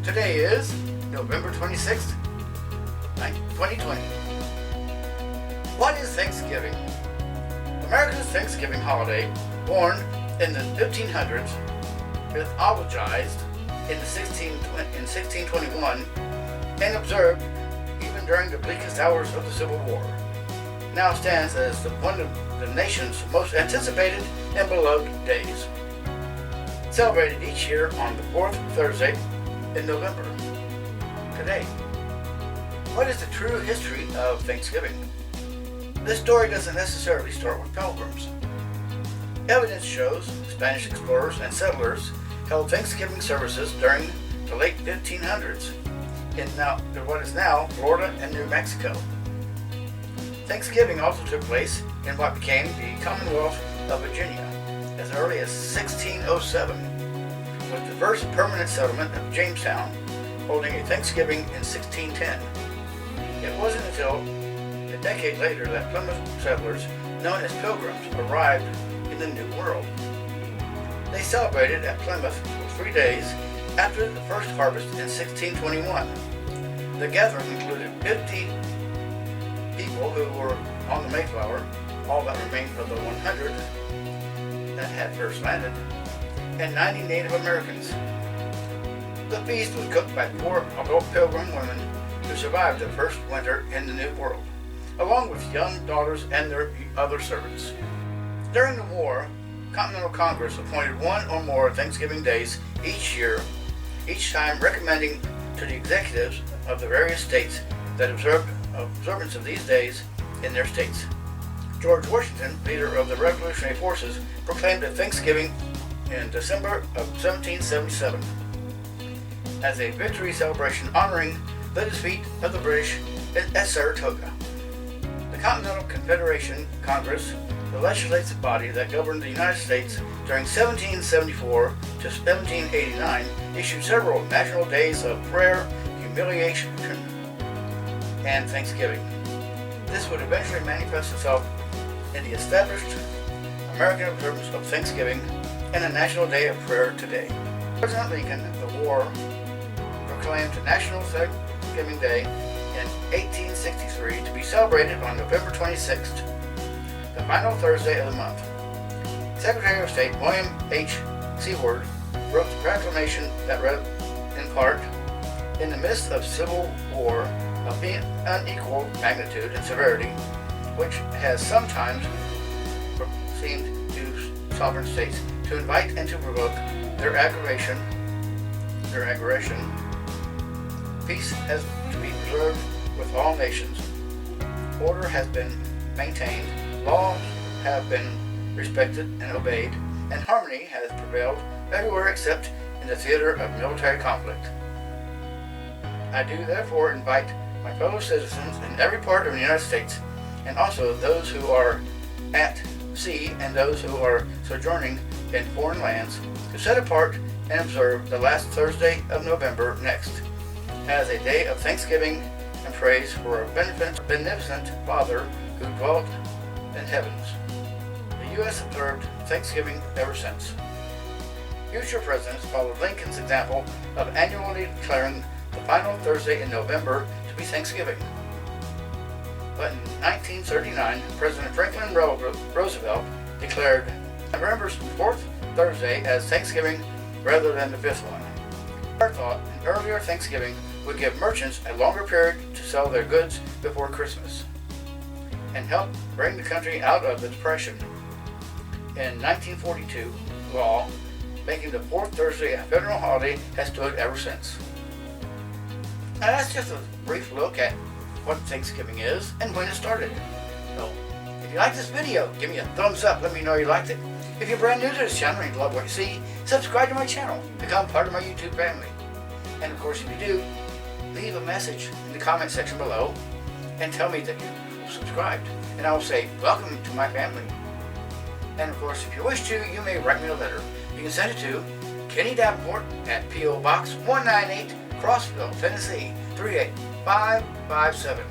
Today is November 26th, 2020. What is Thanksgiving? America's Thanksgiving holiday, born in the 1500s, mythologized in 1621 and observed even during the bleakest hours of the Civil War, now stands as one of the nation's most anticipated and beloved days. Celebrated each year on the fourth Thursday in November. Today, what is the true history of Thanksgiving? This story doesn't necessarily start with pilgrims. Evidence shows Spanish explorers and settlers held Thanksgiving services during the late 1500s in what is now Florida and New Mexico. Thanksgiving also took place in what became the Commonwealth of Virginia as early as 1607, with the first permanent settlement of Jamestown holding a Thanksgiving in 1610. It wasn't until a decade later that Plymouth settlers, known as Pilgrims, arrived in the New World. They celebrated at Plymouth for 3 days after the first harvest in 1621. The gathering included 50 people who were on the Mayflower, all that remained of the 100 that had first landed, and 90 Native Americans. The feast was cooked by 4 adult Pilgrim women who survived their first winter in the New World, along with young daughters and their other servants. During the war, Continental Congress appointed one or more Thanksgiving days each year, each time recommending to the executives of the various states that observance of these days in their states. George Washington, leader of the Revolutionary Forces, proclaimed a Thanksgiving in December of 1777 as a victory celebration honoring the defeat of the British at Saratoga. The Continental Confederation Congress, the legislative body that governed the United States during 1774 to 1789, issued several national days of prayer, humiliation, and thanksgiving. This would eventually manifest itself in the established American observance of Thanksgiving and a National Day of Prayer today. President Lincoln, the war, proclaimed National Thanksgiving Day in 1863 to be celebrated on November 26th, the final Thursday of the month. Secretary of State William H. Seward wrote the proclamation that read in part, "In the midst of civil war of unequal magnitude and severity, which has sometimes seemed to sovereign states to invite and to provoke their aggression, peace has to be preserved with all nations. Order has been maintained, laws have been respected and obeyed, and harmony has prevailed everywhere except in the theater of military conflict. I do therefore invite my fellow citizens in every part of the United States, and also those who are at sea and those who are sojourning in foreign lands, to set apart and observe the last Thursday of November next as a day of thanksgiving and praise for a beneficent Father who dwelt in heavens." The U.S. observed Thanksgiving ever since. Future presidents followed Lincoln's example of annually declaring the final Thursday in November to be Thanksgiving. But in 1939, President Franklin Roosevelt declared November's 4th Thursday as Thanksgiving rather than the 5th one. Our thought an earlier Thanksgiving would give merchants a longer period to sell their goods before Christmas and help bring the country out of the Depression. In 1942, law making the 4th Thursday a federal holiday has stood ever since. Now that's just a brief look at what Thanksgiving is and when it started. So, if you like this video, give me a thumbs up, let me know you liked it. If you're brand new to this channel and you love what you see, subscribe to my channel, become part of my YouTube family. And of course, if you do, leave a message in the comment section below and tell me that you subscribed. And I will say, welcome to my family. And of course, if you wish to, you may write me a letter. You can send it to Kenny Davenport at P.O. Box 198, Crossville, Tennessee 38557.